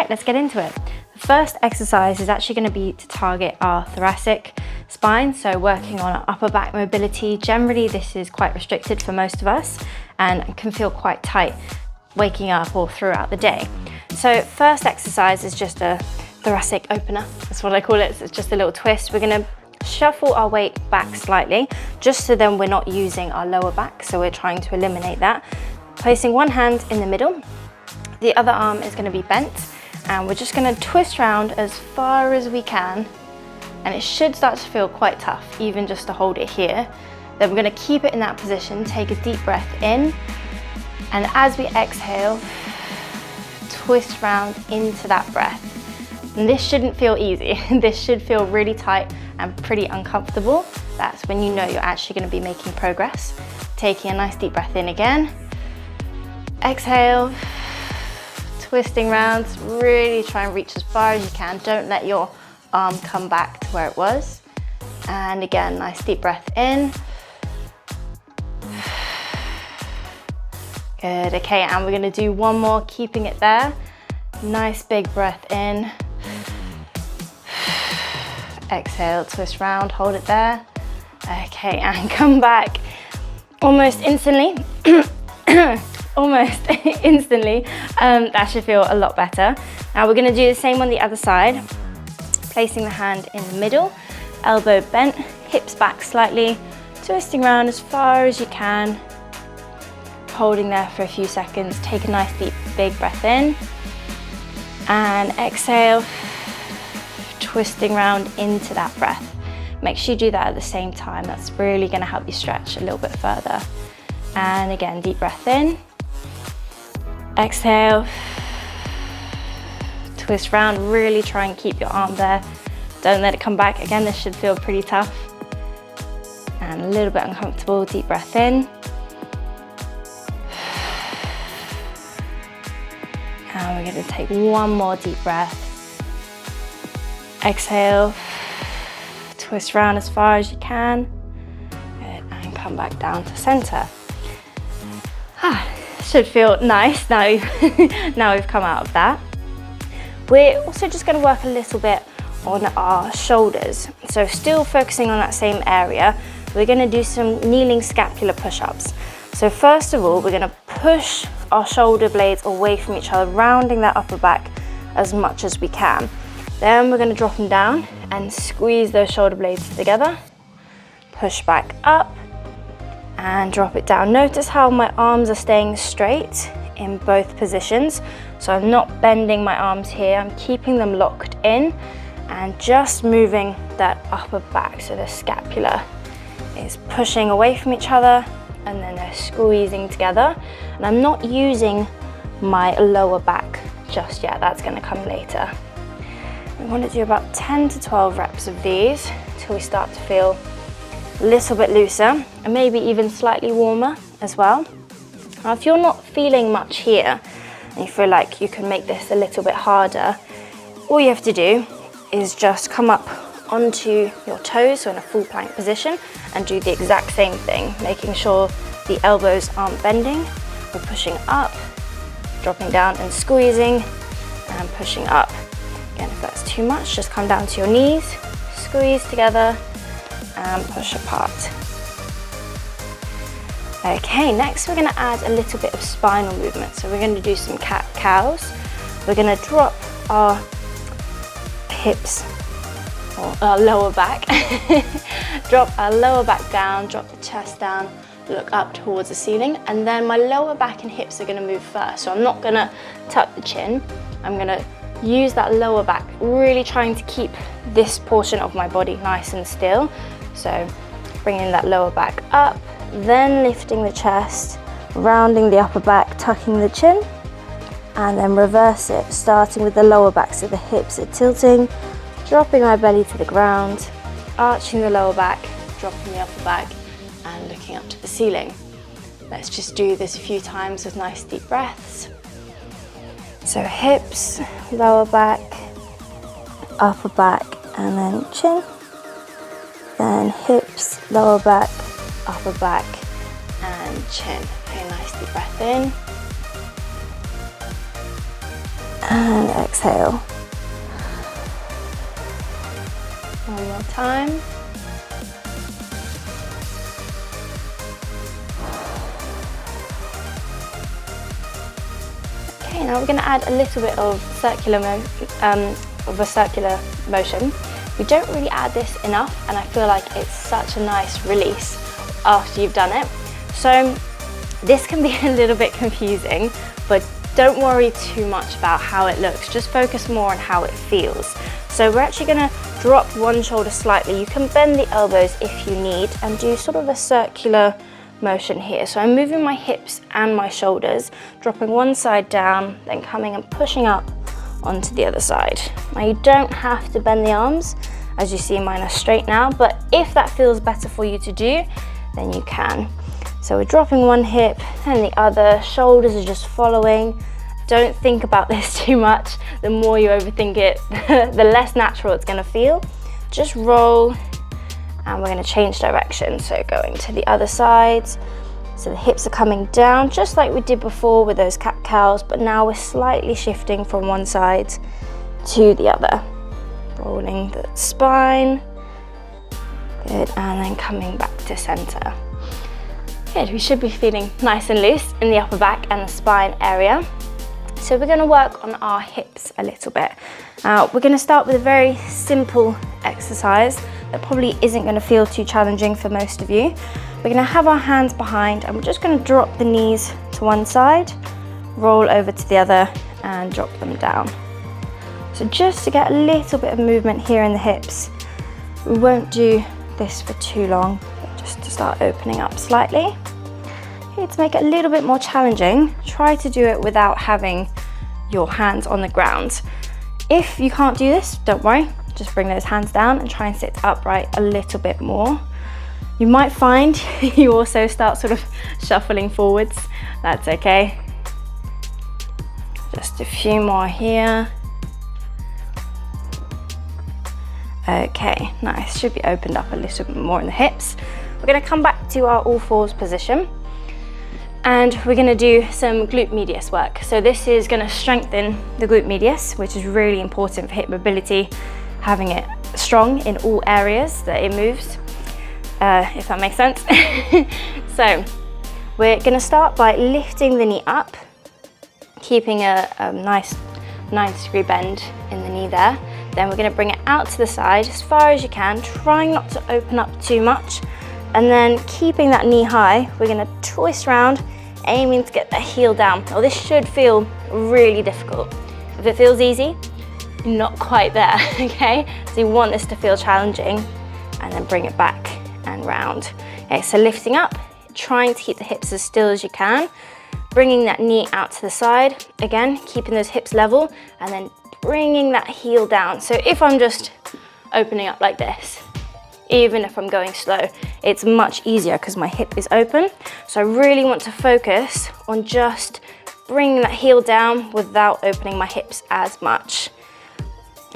right, let's get into it. The first exercise is actually going to be to target our thoracic spine, so working on our upper back mobility. Generally, this is quite restricted for most of us and can feel quite tight waking up or throughout the day. So first exercise is just a thoracic opener. That's what I call it. So it's just a little twist. We're going to shuffle our weight back slightly, just so then we're not using our lower back. So we're trying to eliminate that. Placing one hand in the middle, the other arm is going to be bent, and we're just going to twist around as far as we can. And it should start to feel quite tough, even just to hold it here. Then we're going to keep it in that position, take a deep breath in, and as we exhale, twist round into that breath. And this shouldn't feel easy. This should feel really tight and pretty uncomfortable. That's when you know you're actually going to be making progress. Taking a nice deep breath in again. Exhale, twisting round. Really try and reach as far as you can. Don't let your arm come back to where it was. And again, nice deep breath in. Good, okay, and we're gonna do one more, keeping it there. Nice big breath in. Exhale, twist round, hold it there. Okay, and come back almost instantly. Almost instantly. That should feel a lot better. Now we're gonna do the same on the other side. Placing the hand in the middle, elbow bent, hips back slightly, twisting around as far as you can. Holding there for a few seconds. Take a nice deep big breath in and exhale, twisting round into that breath. Make sure you do that at the same time. That's really going to help you stretch a little bit further. And again, deep breath in, exhale, twist round. Really try and keep your arm there. Don't let it come back. Again, this should feel pretty tough and a little bit uncomfortable. Deep breath in. And we're going to take one more deep breath. Exhale, twist round as far as you can. Good, and come back down to center. Should feel nice now we've come out of that. We're also just going to work a little bit on our shoulders. So still focusing on that same area, we're going to do some kneeling scapular push-ups. So first of all, we're going to push our shoulder blades away from each other, rounding that upper back as much as we can. Then we're going to drop them down and squeeze those shoulder blades together. Push back up and drop it down. Notice how my arms are staying straight in both positions. So I'm not bending my arms here, I'm keeping them locked in and just moving that upper back. So the scapula is pushing away from each other and then they're squeezing together. And I'm not using my lower back just yet, that's going to come later. We want to do about 10 to 12 reps of these until we start to feel a little bit looser and maybe even slightly warmer as well. Now, if you're not feeling much here and you feel like you can make this a little bit harder, all you have to do is just come up onto your toes, so in a full plank position, and do the exact same thing, making sure the elbows aren't bending. We're pushing up, dropping down and squeezing, and pushing up. Again, if that's too much, just come down to your knees, squeeze together, and push apart. Okay, next we're going to add a little bit of spinal movement. So we're going to do some cat-cows. We're going to drop our hips, or our lower back, drop our lower back down, drop the chest down, look up towards the ceiling, and then my lower back and hips are going to move first. So I'm not going to tuck the chin, I'm going to use that lower back, really trying to keep this portion of my body nice and still. So bringing that lower back up, then lifting the chest, rounding the upper back, tucking the chin, and then reverse it, starting with the lower back, so the hips are tilting, dropping my belly to the ground, arching the lower back, dropping the upper back, and looking up to the ceiling. Let's just do this a few times with nice deep breaths. So hips, lower back, upper back, and then chin. Then hips, lower back, upper back, and chin. Okay, nice deep breath in. And exhale. One more time. Okay, now we're going to add a little bit of a circular motion. We don't really add this enough, and I feel like it's such a nice release after you've done it. So this can be a little bit confusing, but don't worry too much about how it looks. Just focus more on how it feels. So we're actually going to drop one shoulder slightly. You can bend the elbows if you need and do sort of a circular motion here. So I'm moving my hips and my shoulders, dropping one side down, then coming and pushing up onto the other side. Now you don't have to bend the arms. As you see, mine are straight now, but if that feels better for you to do, then you can. So we're dropping one hip and the other, shoulders are just following. Don't think about this too much. The more you overthink it, the less natural it's gonna feel. Just roll, and we're gonna change direction. So going to the other sides. So the hips are coming down, just like we did before with those cat-cows, but now we're slightly shifting from one side to the other. Rolling the spine. Good, and then coming back to center. Good, we should be feeling nice and loose in the upper back and the spine area. So we're gonna work on our hips a little bit. We're gonna start with a very simple exercise that probably isn't gonna feel too challenging for most of you. We're gonna have our hands behind and we're just gonna drop the knees to one side, roll over to the other and drop them down. So just to get a little bit of movement here in the hips. We won't do this for too long, but just to start opening up slightly. Okay, to make it a little bit more challenging, try to do it without having your hands on the ground. If you can't do this, don't worry, just bring those hands down and try and sit upright a little bit more. You might find you also start sort of shuffling forwards. That's okay. Just a few more here. Okay, nice. Should be opened up a little bit more in the hips. We're going to come back to our all fours position and we're going to do some glute medius work. So this is going to strengthen the glute medius, which is really important for hip mobility, having it strong in all areas that it moves, if that makes sense. So we're going to start by lifting the knee up, keeping a nice 90-degree bend in the knee there. Then we're going to bring it out to the side as far as you can, trying not to open up too much. And then keeping that knee high, we're going to twist around, aiming to get that heel down. Now this should feel really difficult. If it feels easy, you're not quite there, okay? So you want this to feel challenging and then bring it back and round. Okay, so lifting up, trying to keep the hips as still as you can, bringing that knee out to the side, again, keeping those hips level, and then bringing that heel down. So if I'm just opening up like this, even if I'm going slow, it's much easier because my hip is open. So I really want to focus on just bringing that heel down without opening my hips as much.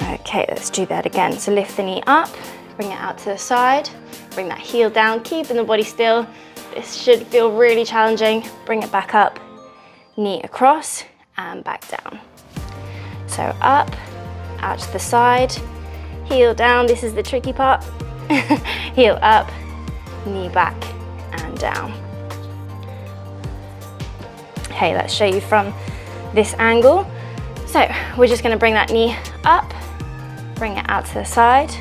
Okay, let's do that again. So lift the knee up, bring it out to the side, bring that heel down, keeping the body still. This should feel really challenging. Bring it back up, knee across and back down. So up, out to the side, heel down, this is the tricky part. Heel up, knee back and down. Okay, let's show you from this angle. So we're just gonna bring that knee up, bring it out to the side,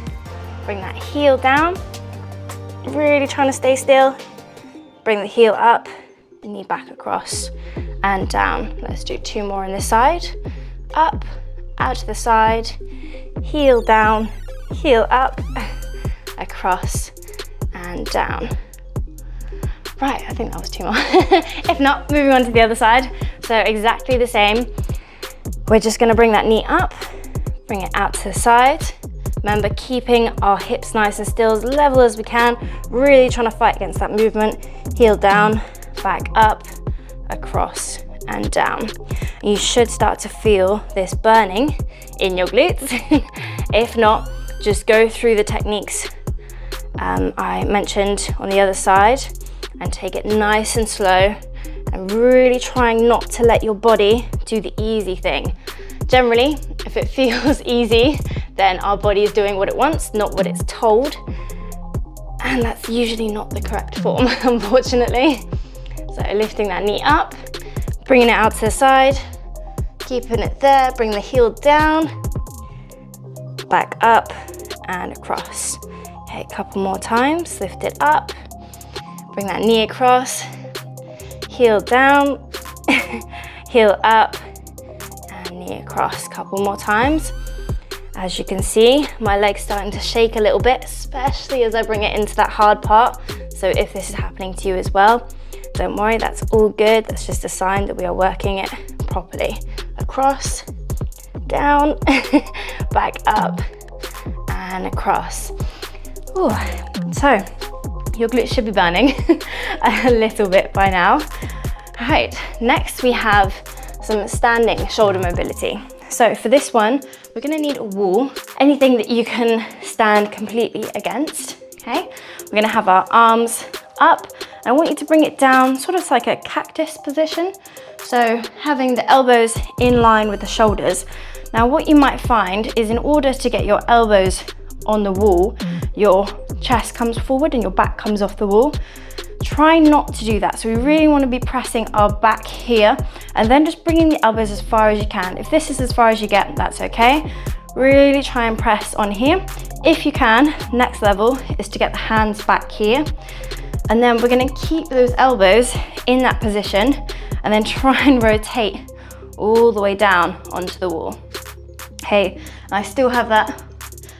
bring that heel down, really trying to stay still, bring the heel up, knee back across and down. Let's do two more on this side. Up, out to the side, heel down, heel up, across and down. Right, I think that was two more. If not, moving on to the other side. So exactly the same. We're just gonna bring that knee up, bring it out to the side. Remember, keeping our hips nice and still, as level as we can, really trying to fight against that movement. Heel down, back up, across and down. You should start to feel this burning in your glutes. If not, just go through the techniques I mentioned on the other side and take it nice and slow and really trying not to let your body do the easy thing. Generally, if it feels easy, then our body is doing what it wants, not what it's told. And that's usually not the correct form, unfortunately. So lifting that knee up, bringing it out to the side, keeping it there, bring the heel down, back up and across. Okay, a couple more times, lift it up, bring that knee across, heel down, heel up, and knee across. Couple more times. As you can see, my leg's starting to shake a little bit, especially as I bring it into that hard part. So if this is happening to you as well, don't worry, that's all good. That's just a sign that we are working it properly. Across, down, back up, and across. Ooh. So your glutes should be burning a little bit by now. All right, next we have some standing shoulder mobility. So for this one, we're gonna need a wall, anything that you can stand completely against, okay? We're gonna have our arms up. I want you to bring it down, sort of like a cactus position. So having the elbows in line with the shoulders. Now what you might find is in order to get your elbows on the wall, your chest comes forward and your back comes off the wall. Try not to do that. So we really want to be pressing our back here and then just bringing the elbows as far as you can. If this is as far as you get, that's okay. Really try and press on here. If you can, next level is to get the hands back here. And then we're going to keep those elbows in that position and then try and rotate all the way down onto the wall. Okay, I still have that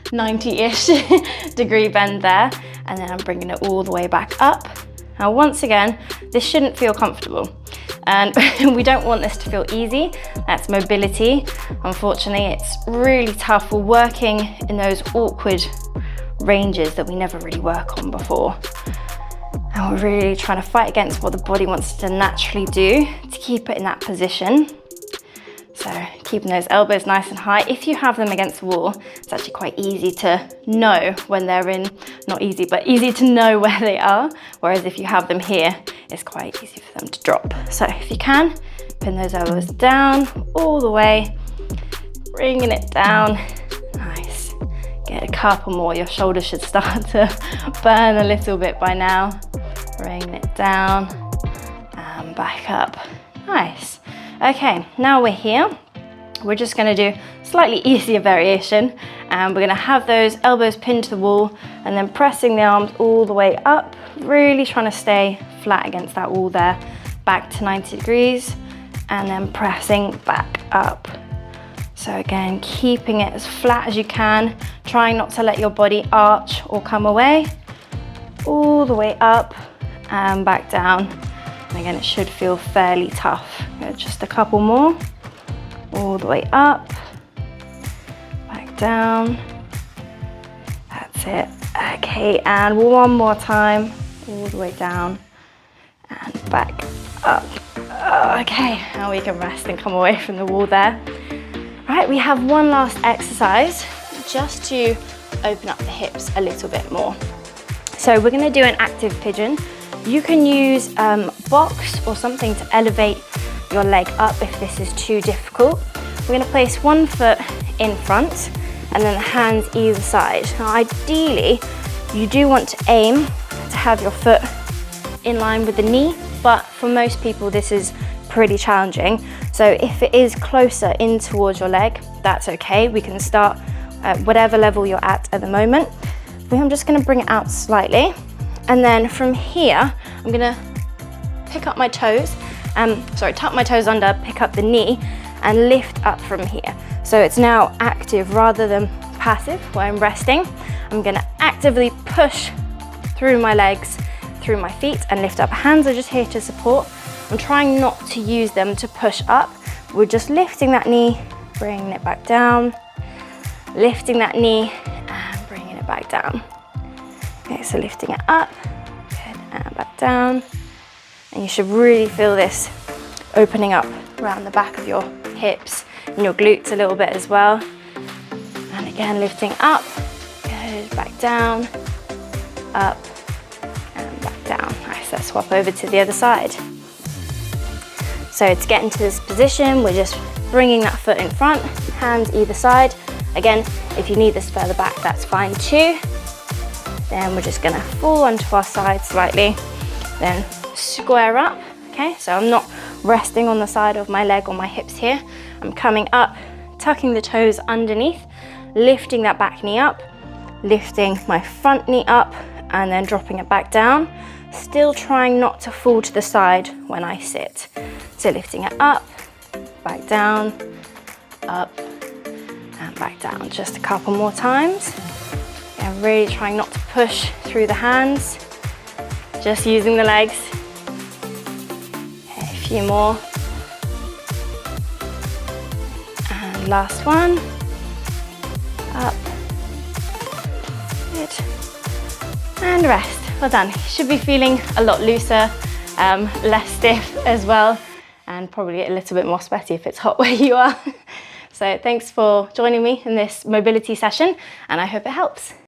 90-ish degree bend there, and then I'm bringing it all the way back up. Now, once again, this shouldn't feel comfortable, and we don't want this to feel easy. That's mobility. Unfortunately, it's really tough. We're working in those awkward ranges that we never really work on before. And we're really trying to fight against what the body wants to naturally do to keep it in that position. So keeping those elbows nice and high. If you have them against the wall, it's actually quite easy to know when they're in, not easy, but easy to know where they are. Whereas if you have them here, it's quite easy for them to drop. So if you can, pin those elbows down all the way, bringing it down. Nice. Get a couple more. Your shoulders should start to burn a little bit by now. Bringing it down and back up. Nice. Okay, now we're here. We're just gonna do slightly easier variation, and we're gonna have those elbows pinned to the wall and then pressing the arms all the way up, really trying to stay flat against that wall there, back to 90 degrees, and then pressing back up. So again, keeping it as flat as you can, trying not to let your body arch or come away, all the way up and back down. And again, it should feel fairly tough. Just a couple more. All the way up, back down. That's it. Okay, and one more time. All the way down and back up. Okay, now we can rest and come away from the wall there. Right, we have one last exercise just to open up the hips a little bit more. So we're gonna do an active pigeon. You can use box or something to elevate your leg up if this is too difficult. We're gonna place one foot in front and then the hands either side. Now ideally, you do want to aim to have your foot in line with the knee, but for most people this is pretty challenging. So if it is closer in towards your leg, that's okay. We can start at whatever level you're at the moment. I'm just gonna bring it out slightly. And then from here, I'm gonna pick up my toes, tuck my toes under, pick up the knee, and lift up from here. So it's now active rather than passive, where I'm resting. I'm gonna actively push through my legs, through my feet, and lift up. Hands are just here to support. I'm trying not to use them to push up. We're just lifting that knee, bringing it back down, lifting that knee, and bringing it back down. Okay, so lifting it up, good, and back down. And you should really feel this opening up around the back of your hips and your glutes a little bit as well. And again, lifting up, good, back down, up, and back down. Nice, let's swap over to the other side. So to get into this position, we're just bringing that foot in front, hands either side. Again, if you need this further back, that's fine too. Then we're just gonna fall onto our side slightly, then square up, okay? So I'm not resting on the side of my leg or my hips here. I'm coming up, tucking the toes underneath, lifting that back knee up, lifting my front knee up, and then dropping it back down. Still trying not to fall to the side when I sit. So lifting it up, back down, up, and back down. Just a couple more times. And really trying not to push through the hands, just using the legs. Okay, a few more. And last one. Up. Good. And rest. Well done. You should be feeling a lot looser, less stiff as well, and probably a little bit more sweaty if it's hot where you are. So thanks for joining me in this mobility session, and I hope it helps.